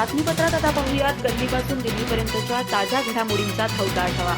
बातमीपत्रात आता पाहूयात गल्लीपासून दिल्लीपर्यंतच्या ताज्या घडामोडींचा धावता आढावा।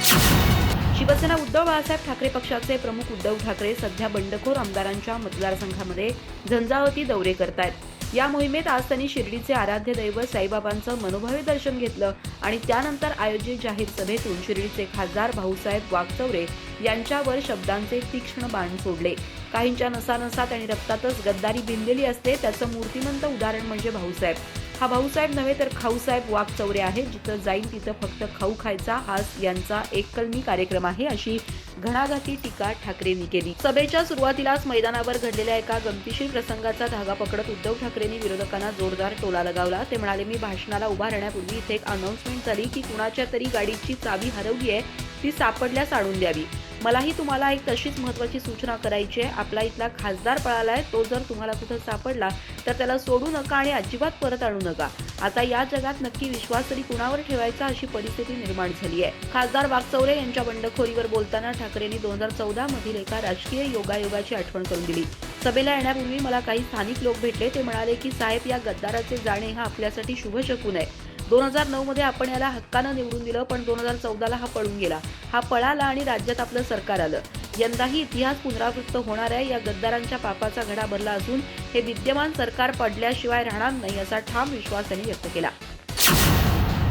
शिवसेना उद्धव बाळासाहेब ठाकरे पक्षाचे प्रमुख उद्धव ठाकरे सध्या बंडखोर आमदारांच्या मतदारसंघामध्ये झंझावती दौरे करतायत। या मोहिमेत आज त्यांनी शिर्डीचे आराध्य दैवत साईबाबांचं मनोभावे दर्शन घेतलं आणि त्यानंतर आयोजित जाहीर सभेतून शिर्डीचे खासदार भाऊसाहेब वागचौरे यांच्यावर शब्दांचे तीक्ष्ण बाण सोडले। काहींच्या नसानसात आणि रक्तातच गद्दारी भिनलेली असते, त्याचं मूर्तिमंत उदाहरण म्हणजे भाऊसाहेब। हा भाऊसाहेब नव्हे तर खाऊसाहेब वागचौरे आहे। जिथं जाईल तिथं फक्त खाऊ खायचा हा यांचा एककलमी कार्यक्रम आहे, अशी घणाघाती टीका ठाकरेंनी केली। सभेच्या सुरुवातीलाच मैदानावर घडलेल्या एका गमतीशीर प्रसंगाचा धागा पकडत उद्धव ठाकरेंनी विरोधकांना जोरदार टोला लगावला। ते म्हणाले, मी भाषणाला उभा राहण्यापूर्वी इथे एक अनाउन्समेंट झाली की कुणाच्या तरी गाडीची चावी हरवली आहे, ती सापडल्यास आणून द्यावी। मलाही तुम्हाला एक तशीच महत्त्वाची सूचना करायची आहे। आपला इथला खासदार पळालाय, तो जर तुम्हाला कुठं सापडला तर त्याला सोडू नका आणि अजिबात परत आणू नका। आता या जगात नक्की विश्वास तरी कुणावर ठेवायचा अशी परिस्थिती निर्माण झाली आहे। खासदार वागचौरे यांच्या बंडखोरीवर बोलताना ठाकरेंनी 2014 मधील एका राजकीय योगायोगाची आठवण करून दिली। सभेला येण्यापूर्वी मला काही स्थानिक लोक भेटले। ते म्हणाले की साहेब, या गद्दाराचे जाणे हा आपल्यासाठी शुभ शकून आहे। 2009 मध्ये आपण याला हक्कानं निवडून दिलं, पण 2014ला हा पळून गेला। हा पळाला आणि राज्यात आपलं सरकार आलं। यंदाही इतिहास पुनरावृत्त होणार आहे। या गद्दारांच्या पापाचा घडा भरला असून हे विद्यमान सरकार पडल्याशिवाय राहणार नाही, असा ठाम विश्वास त्यांनी व्यक्त केला।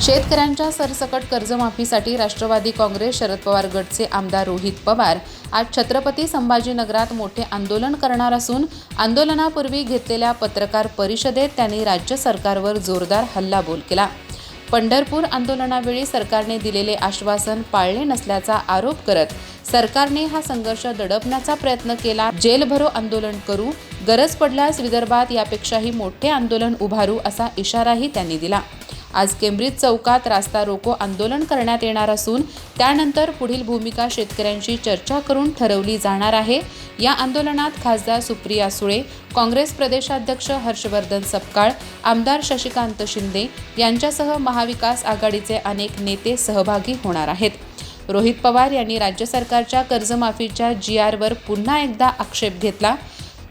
शेतकऱ्यांच्या सरसकट कर्जमाफीसाठी राष्ट्रवादी काँग्रेस शरद पवार गटचे आमदार रोहित पवार आज छत्रपती संभाजीनगरात मोठे आंदोलन करणार असून आंदोलनापूर्वी घेतलेल्या पत्रकार परिषदेत त्यांनी राज्य सरकारवर जोरदार हल्लाबोल केला। पंढरपूर आंदोलनावेळी सरकारने दिलेले आश्वासन पाळले नसल्याचा आरोप करत सरकारने हा संघर्ष दडपण्याचा प्रयत्न केला। जेल भरो आंदोलन करू, गरज पडल्यास विदर्भात यापेक्षाही मोठे आंदोलन उभारू असा इशाराही त्यांनी दिला। आज केम्ब्रिज चौकात रास्ता रोको आंदोलन करण्यात येणार असून त्यानंतर पुढील भूमिका शेतकऱ्यांशी चर्चा करून ठरवली जाणार आहे। या आंदोलनात खासदार सुप्रिया सुळे, काँग्रेस प्रदेशाध्यक्ष हर्षवर्धन सपकाळ, आमदार शशिकांत शिंदे यांच्यासह महाविकास आघाडीचे अनेक नेते सहभागी होणार आहेत। रोहित पवार यांनी राज्य सरकारच्या कर्जमाफीच्या GRवर पुन्हा एकदा आक्षेप घेतला।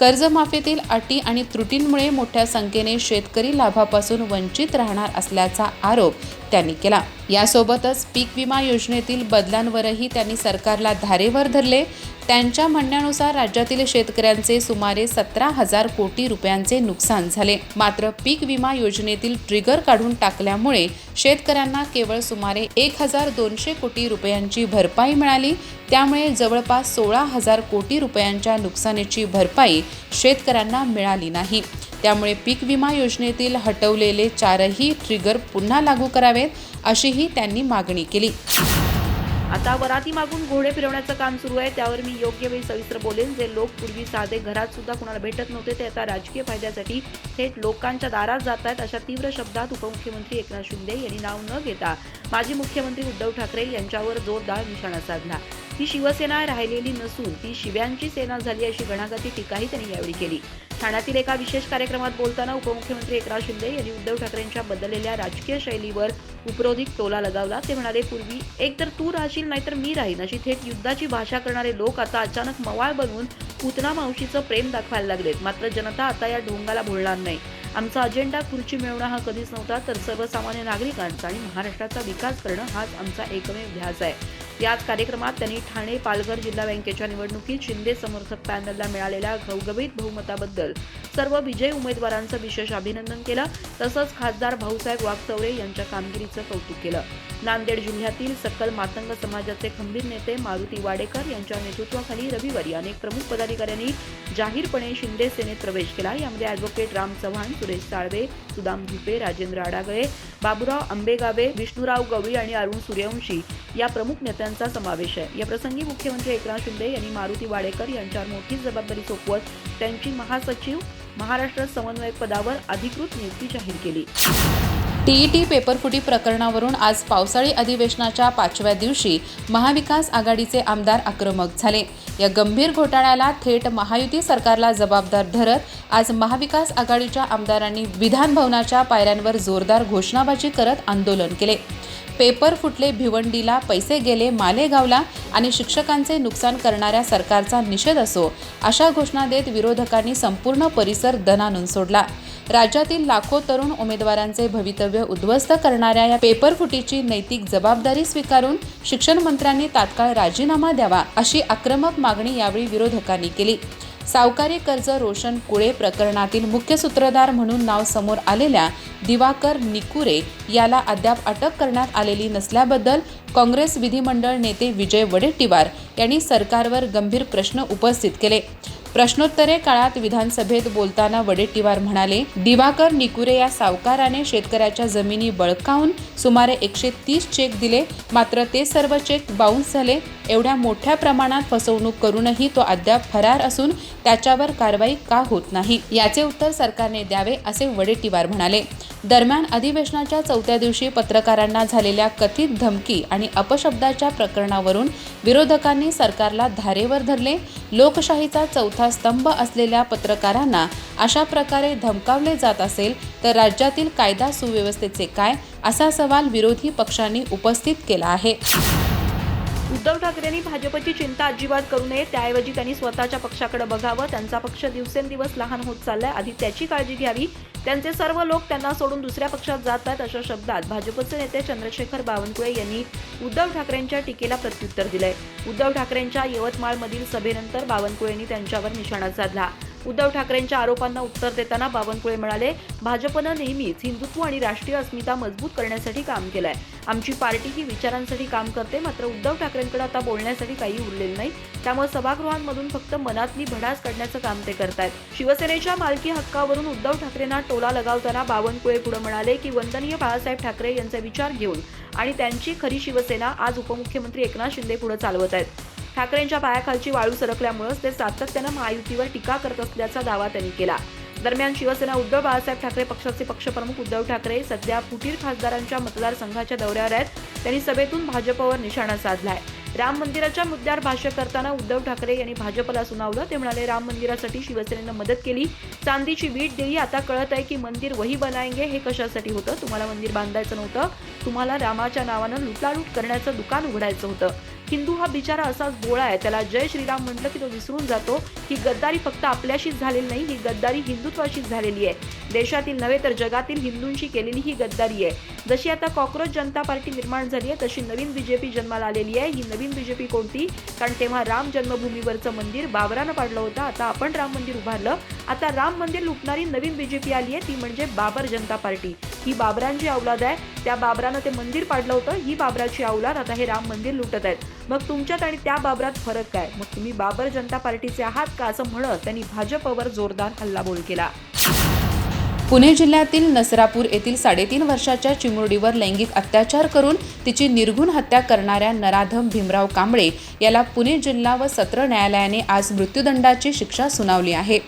कर्जमाफीतील अटी आणि त्रुटींमुळे मोठ्या संख्येने शेतकरी लाभापासून वंचित राहणार असल्याचा आरोप त्यांनी केला। यासोबतच पीक विमा योजनेतील बदलांवरही त्यांनी सरकारला धारेवर धरले। त्यांच्या म्हणण्यानुसार राज्यातील शेतकऱ्यांचे सुमारे 17,000 कोटी रुपयांचे नुकसान झाले। मात्र पीक विमा योजनेतील ट्रिगर काढून टाकल्यामुळे शेतकऱ्यांना केवळ सुमारे 1,200 कोटी रुपयांची भरपाई मिळाली। त्यामुळे जवळपास 16,000 कोटी रुपयांच्या नुकसानीची भरपाई शेतकऱ्यांना मिळाली नाही। त्यामुळे पीक विमा योजनेतील हटवलेले 4ही ट्रिगर पुन्हा लागू करावेत, अशीही त्यांनी मागणी केली। आता वराती मागून घोडे फिरवण्याचं काम सुरू आहे, त्यावर मी योग्य वेळी सविस्तर बोलेन। जे लोक पूर्वी साधे घरात सुद्धा कुणाला भेटत नव्हते, ते आता राजकीय फायद्यासाठी थेट लोकांच्या दारात जात आहेत, अशा तीव्र शब्दात उपमुख्यमंत्री एकनाथ शिंदे यांनी नाव न घेता माजी मुख्यमंत्री उद्धव ठाकरे यांच्यावर जोरदार निशाणा साधला। ही शिवसेना राहिलेली नसून ती शिव्यांची सेना झाली, अशी घणाघाती टीकाही त्यांनी यावेळी केली। ठाण्यातील एका विशेष कार्यक्रमात बोलताना उपमुख्यमंत्री एकनाथ शिंदे यांनी उद्धव ठाकरेंच्या बदललेल्या राजकीय शैलीवर उपरोधिक टोला लगावला। ते म्हणाले, पूर्वी एक तर तू राहशील नाहीतर मी राहीन अशी थेट युद्धाची भाषा करणारे लोक आता अचानक मवाळ बनवून पुतना मावशीचं प्रेम दाखवायला लागलेत। मात्र जनता आता या ढोंगाला भोळणार नाही। आमचा अजेंडा खुर्ची मिळवणं हा कधीच नव्हता, तर सर्वसामान्य नागरिकांचा आणि महाराष्ट्राचा विकास करणं हाच आमचा एकमेव ध्यास आहे। याच कार्यक्रमात त्यांनी ठाणे पालघर जिल्हा बँकेच्या निवडणुकीत शिंदे समर्थक पॅनलला मिळालेल्या घवघवीत बहुमताबद्दल सर्व विजयी उमेदवारांचं विशेष अभिनंदन केलं। तसंच खासदार भाऊसाहेब वागचौरे यांच्या कामगिरीचं कौतुक केलं। नांदेड जिल्ह्यातील सकल मातंग समाजाचे खंबीर नेते मारुती वाडेकर यांच्या नेतृत्वाखाली रविवारी अनेक प्रमुख पदाधिकाऱ्यांनी जाहीरपणे शिंदे सेनेत प्रवेश केला। यामध्ये ॲडव्होकेट राम चव्हाण, सुरेश साळवे, सुदाम धुपे, राजेंद्र आडागळे, बाबूराव आंबेगावे, विष्णुराव गवळी आणि अरुण सूर्यवंशी या प्रमुख नेत्यांचा समावेश आहे। या प्रसंगी मुख्यमंत्री एकनाथ शिंदे यांनी मारुती वाडेकर यांच्यावर मोठी जबाबदारी सोपवत त्यांची महासचिव महाराष्ट्र समन्वयक पदावर अधिकृत नियुक्ती जाहीर केली। TET पेपरफुटी प्रकरणावरून आज पावसाळी अधिवेशनाच्या 5व्या दिवशी महाविकास आघाडीचे आमदार आक्रमक झाले। या गंभीर घोटाळ्याला थेट महायुती सरकारला जबाबदार धरत आज महाविकास आघाडीच्या आमदारांनी विधान भवनाच्या पायऱ्यांवर जोरदार घोषणाबाजी करत आंदोलन केले। पेपर फुटले भिवंडीला, पैसे गेले मालेगावला आणि शिक्षकांचे नुकसान करणाऱ्या सरकारचा निषेध असो, अशा घोषणा देत विरोधकांनी संपूर्ण परिसर दणाणून सोडला। राज्यातील लाखो तरुण उमेदवारांचे भवितव्य उद्ध्वस्त करणाऱ्या या पेपरफुटीची नैतिक जबाबदारी स्वीकारून शिक्षण मंत्र्यांनी तात्काळ राजीनामा द्यावा अशी आक्रमक मागणी यावेळी विरोधकांनी केली। सावकारी कर्ज रोशन कुळे प्रकरणातील मुख्य सूत्रधार म्हणून नाव समोर आलेल्या दिवाकर निकुरे याला अद्याप अटक करण्यात आलेली नसल्याबद्दल काँग्रेस विधिमंडळ नेते विजय वडेट्टीवार यांनी सरकारवर गंभीर प्रश्न उपस्थित केले। प्रश्नोत्तरे काळात विधानसभेत बोलताना वडेट्टीवार म्हणाले, दिवाकर निकुरे या सावकाराने शेतकऱ्याच्या जमिनी बळकावून सुमारे 130 चेक दिले, मात्र ते सर्व चेक बाउन्स झाले। एवढ्या मोठ्या प्रमाणात फसवणूक करूनही तो अद्याप फरार असून त्याच्यावर कारवाई का होत नाही, याचे उत्तर सरकारने द्यावे असे वडेट्टीवार म्हणाले। दरम्यान अधिवेशनाच्या 4थ्या दिवशी पत्रकारांना झालेल्या कथित धमकी आणि अपशब्दाच्या प्रकरणावरून विरोधकांनी सरकारला धारेवर धरले। लोकशाहीचा चौथा स्तंभ असलेल्या पत्रकारांना अशा प्रकारे धमकावले जात असेल तर राज्यातील कायदा सुव्यवस्थेचे काय, असा सवाल विरोधी पक्षांनी उपस्थित केला आहे। उद्धव ठाकरेंनी भाजपची चिंता अजिबात करू नये, त्याऐवजी त्यांनी स्वतःच्या पक्षाकडे बघावं। त्यांचा पक्ष दिवसेंदिवस लहान होत चाललाय, आधी त्याची काळजी घ्यावी। त्यांचे सर्व लोक त्यांना सोडून दुसऱ्या पक्षात जात आहेत, अशा शब्दात भाजपचे नेते चंद्रशेखर बावनकुळे यांनी उद्धव ठाकरेंच्या टीकेला प्रत्युत्तर दिलंय। उद्धव ठाकरेंच्या यवतमाळमधील सभेनंतर बावनकुळेंनी त्यांच्यावर निशाणा साधला। उद्धव ठाकरेंच्या आरोपांना उत्तर देताना बावनकुळे म्हणाले, भाजपनं नेहमीच हिंदुत्व आणि राष्ट्रीय अस्मिता मजबूत करण्यासाठी काम केलंय। आमची पार्टी ही विचारांसाठी काम करते, मात्र उद्धव ठाकरेंकडे आता बोलण्यासाठी काही उरलेलं नाही। त्यामुळे सभागृहांमधून फक्त मनातली भडास काढण्याचं काम ते करतायत। शिवसेनेच्या मालकी हक्कावरून उद्धव ठाकरेंना टोला लगावताना बावनकुळे पुढे म्हणाले की वंदनीय बाळासाहेब ठाकरे यांचा विचार घेऊन आणि त्यांची खरी शिवसेना आज उपमुख्यमंत्री एकनाथ शिंदे पुढे चालवत आहेत। ठाकरेंच्या पायाखालची वाळू सरकल्यामुळेच ते सातत्यानं महायुतीवर टीका करत असल्याचा दावा त्यांनी केला। दरम्यान शिवसेना उद्धव बाळासाहेब ठाकरे पक्षाचे पक्षप्रमुख उद्धव ठाकरे सध्या फुटीर खासदारांच्या मतदारसंघाच्या दौऱ्यावर आहेत। त्यांनी सभेतून भाजपवर निशाणा साधलाय। राम मंदिराच्या मुद्द्यावर भाष्य करताना उद्धव ठाकरे यांनी भाजपला सुनावलं। ते म्हणाले, राम मंदिरासाठी शिवसेनेनं मदत केली, चांदीची वीट दिली, आता कळत आहे की मंदिर वही बनाएंगे हे कशासाठी होतं। तुम्हाला मंदिर बांधायचं नव्हतं, तुम्हाला रामाच्या नावानं लुटालूट करण्याचं दुकान उघडायचं होतं। हिंदू हा बिचारा असाच बोळा आहे, त्याला जय श्रीराम म्हटलं की तो विसरून जातो। ही गद्दारी फक्त आपल्याशीच झालेली नाही, ही गद्दारी हिंदुत्वाशीच झालेली आहे। देशातील नव्हे तर जगातील हिंदूंशी केलेली ही गद्दारी आहे। जशी आता कॉक्रोच जनता पार्टी निर्माण झाली आहे, तशी नवीन बीजेपी जन्माला आलेली आहे। ही नवीन बीजेपी कोणती? कारण तेव्हा राम जन्मभूमीवरचं मंदिर बाबरानं पाडलं होतं, आता आपण राम मंदिर उभारलं। आता राम मंदिर लुटणारी नवीन बीजेपी आली आहे, ती म्हणजे बाबर जनता पार्टी। ही बाबरांची औलाद आहे, त्या बाबरानं ते मंदिर पाडलं होतं, ही बाबराची औलाद आता हे राम मंदिर लुटत आहेत। मग तुमच्यात आणि त्या बाबरात फरक काय? मग तुम्ही बाबर जनता पार्टीचे आहात का, असं म्हणत त्यांनी भाजपवर जोरदार हल्लाबोल केला। पुणे जिल्ह्यातील नसरापूर येथील 3.5 वर्षाच्या चिमुरडीवर लैंगिक अत्याचार करून तिची निर्घृण हत्या करणाऱ्या नराधम भीमराव कांबळे याला पुणे जिल्हा व सत्र न्यायालयाने आज मृत्यूदंडाची शिक्षा सुनावली आहे।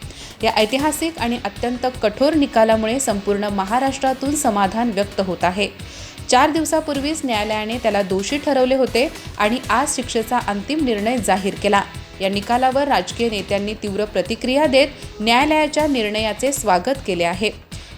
या ऐतिहासिक आणि अत्यंत कठोर निकालामुळे संपूर्ण महाराष्ट्रातून समाधान व्यक्त होत आहे। 4 दिवसापूर्वीच न्यायालयाने त्याला दोषी ठरवले होते आणि आज शिक्षेचा अंतिम निर्णय जाहीर केला। या निकालावर राजकीय नेत्यांनी तीव्र प्रतिक्रिया देत न्यायालयाच्या निर्णयाचे स्वागत केले आहे।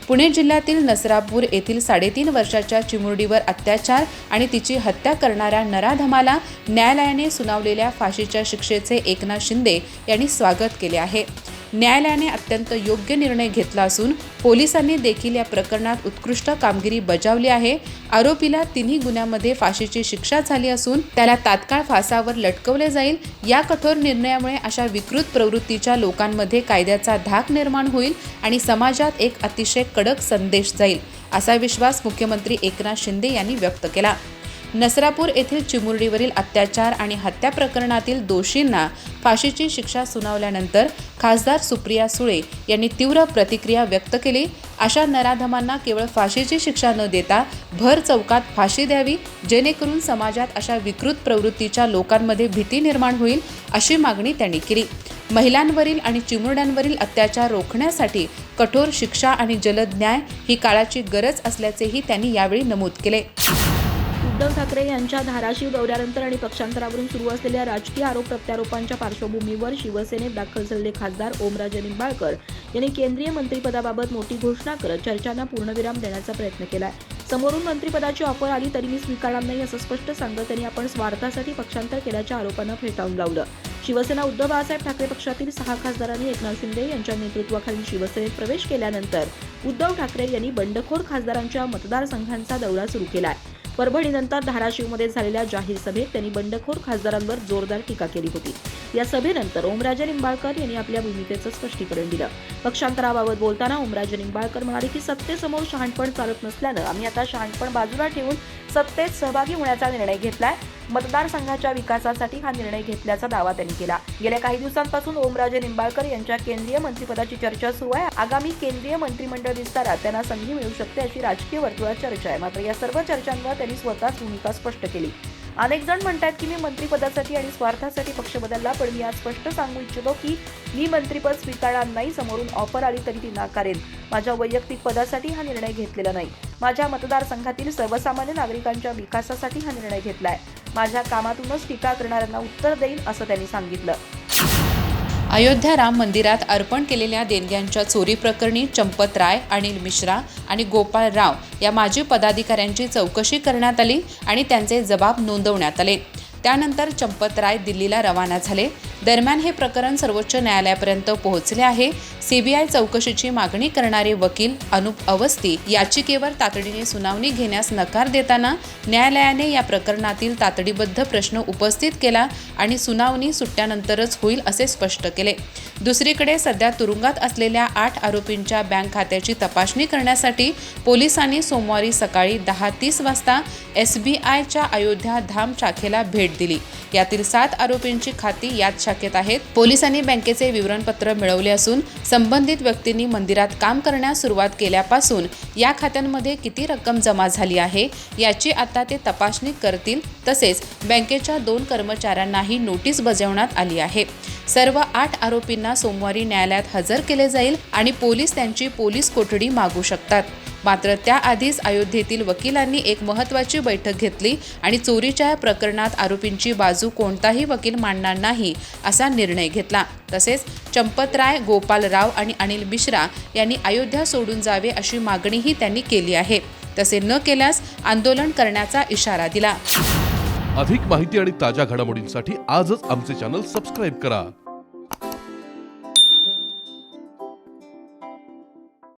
पुणे जिल्ह्यातील नसरापूर येथील 3.5 वर्षाच्या चिमुरडीवर अत्याचार आणि तिची हत्या करणाऱ्या नराधमाला न्यायालयाने सुनावलेल्या फाशीच्या शिक्षेचे एकनाथ शिंदे यांनी स्वागत केले आहे। न्यायालयाने अत्यंत योग्य निर्णय घेतला असून पोलिसांनी देखील या प्रकरणात उत्कृष्ट कामगिरी बजावली आहे। आरोपीला 3 गुन्ह्यांमध्ये फाशीची शिक्षा झाली असून त्याला तात्काळ फासावर लटकवले जाईल। या कठोर निर्णयामुळे अशा विकृत प्रवृत्तीच्या लोकांमध्ये कायद्याचा धाक निर्माण होईल आणि समाजात एक अतिशय कडक संदेश जाईल, असा विश्वास मुख्यमंत्री एकनाथ शिंदे यांनी व्यक्त केला। नसरापूर येथील चिमुरडीवरील अत्याचार आणि हत्या प्रकरणातील दोषींना फाशीची शिक्षा सुनावल्यानंतर खासदार सुप्रिया सुळे यांनी तीव्र प्रतिक्रिया व्यक्त केली। अशा नराधमांना केवळ फाशीची शिक्षा न देता भर चौकात फाशी द्यावी, जेणेकरून समाजात अशा विकृत प्रवृत्तीच्या लोकांमध्ये भीती निर्माण होईल, अशी मागणी त्यांनी केली। महिलांवरील आणि चिमुरड्यांवरील अत्याचार रोखण्यासाठी कठोर शिक्षा आणि जलद न्याय ही काळाची गरज असल्याचेही त्यांनी यावेळी नमूद केले। उद्धव ठाकरे यांच्या धाराशिव दौऱ्यानंतर आणि पक्षांतरावरून सुरू असलेल्या राजकीय आरोप प्रत्यारोपांच्या पार्श्वभूमीवर शिवसेनेत दाखल झालेले खासदार ओमराजे निंबाळकर यांनी केंद्रीय मंत्रिपदाबाबत मोठी घोषणा करत चर्चांना पूर्णविराम देण्याचा प्रयत्न केलाय। समोरून मंत्रिपदाची ऑफर आली तरी मी स्वीकारणार नाही, असं स्पष्ट सांगत त्यांनी आपण स्वार्थासाठी पक्षांतर केल्याच्या आरोपांना फेटाळून लावलं। शिवसेना उद्धव बाळासाहेब ठाकरे पक्षातील 6 खासदारांनी एकनाथ शिंदे यांच्या नेतृत्वाखालील शिवसेनेत प्रवेश केल्यानंतर उद्धव ठाकरे यांनी बंडखोर खासदारांच्या मतदारसंघांचा दौरा सुरू केलाय. परभणीनंतर धाराशिवमध्ये झालेल्या जाहीर सभेत त्यांनी बंडखोर खासदारांवर जोरदार टीका केली होती. या सभेनंतर ओमराजे निंबाळकर यांनी आपल्या भूमिकेचं स्पष्टीकरण दिलं. पक्षांतराबाबत बोलताना ओमराजे निंबाळकर म्हणाले की सत्तेसमोर शहाणपण चालत नसल्यानं आम्ही आता शहाणपण बाजूला ठेवून सत्तेत सहभागी होण्याचा निर्णय घेतलाय. मतदारसंघाच्या विकासासाठी हा निर्णय घेतल्याचा दावा त्यांनी केला. गेल्या काही दिवसांपासून ओमराजे निंबाळकर यांच्या केंद्रीय मंत्रिपदाची चर्चा सुरू आहे. आगामी केंद्रीय मंत्रिमंडळ विस्तारात त्यांना संधी मिळू शकते अशी राजकीय वर्तुळात चर्चा आहे. मात्र या सर्व चर्चांवर त्यांनी स्वतःच भूमिका स्पष्ट केली. अनेक जण म्हणतात की मी मंत्रिपदासाठी आणि स्वार्थासाठी पक्ष बदलला, पण मी आज स्पष्ट सांगू इच्छितो की मी मंत्रिपद स्वीकारणार नाही. समोरून ऑफर आली तरी ती नाकारेन. माझ्या वैयक्तिक पदासाठी हा निर्णय घेतलेला नाही. माझ्या मतदारसंघातील सर्वसामान्य नागरिकांच्या विकासासाठी हा निर्णय घेतलाय. माझ्या कामातूनच टीका करणाऱ्यांना उत्तर देईन असं त्यांनी सांगितलं. अयोध्या राम मंदिरात अर्पण केलेल्या देणग्यांच्या चोरी प्रकरणी चंपत राय, अनिल मिश्रा आणि गोपाळ राव या माजी पदाधिकाऱ्यांची चौकशी करण्यात आली आणि त्यांचे जबाब नोंदवण्यात आले. त्यानंतर चंपत राय दिल्लीला रवाना झाले. दरम्यान हे प्रकरण सर्वोच्च न्यायालयापर्यंत पोहोचले आहे. सीबीआय चौकशीची मागणी करणारे वकील अनुप अवस्थी याचिकेवर तातडीने सुनावणी घेण्यास नकार देताना न्यायालयाने या प्रकरणातील तातडीबद्ध प्रश्न उपस्थित केला आणि सुनावणी सुट्ट्यानंतरच होईल असे स्पष्ट केले. दुसरीकडे सध्या तुरुंगात असलेल्या 8 आरोपींच्या बँक खात्याची तपासणी करण्यासाठी पोलिसांनी सोमवारी सकाळी 10:30 वाजता SBIच्या अयोध्या धाम शाखेला भेट दिली. यातील 7 आरोपींची खाती याच शाखेत आहेत. पोलिसांनी बँकेचे विवरणपत्र मिळवले असून संबंधित व्यक्तींनी मंदिरात काम करण्यास सुरुवात केल्यापासून या खात्यांमध्ये किती रक्कम जमा झाली आहे याची आता ते तपासणी करतील. तसेच बँकेच्या 2 कर्मचाऱ्यांनाही नोटीस बजावण्यात आली आहे. सर्व 8 आरोपींना सोमवारी न्यायालयात हजर केले जाईल आणि पोलीस त्यांची पोलीस कोठडी मागू शकतात. मात्र त्याआधीच अयोध्येतील वकिलांनी एक महत्त्वाची बैठक घेतली आणि चोरीच्या प्रकरणात आरोपींची बाजू कोणताही वकील मांडणार नाही असा निर्णय घेतला. तसेच चंपत राय, गोपाल राव आणि अनिल मिश्रा यांनी अयोध्या सोडून जावे अशी मागणीही त्यांनी केली आहे. तसे न केल्यास आंदोलन करण्याचा इशारा दिला. अधिक माहिती आणि ताज्या घडामोडींसाठी आजच आमचे चॅनल सबस्क्राईब करा.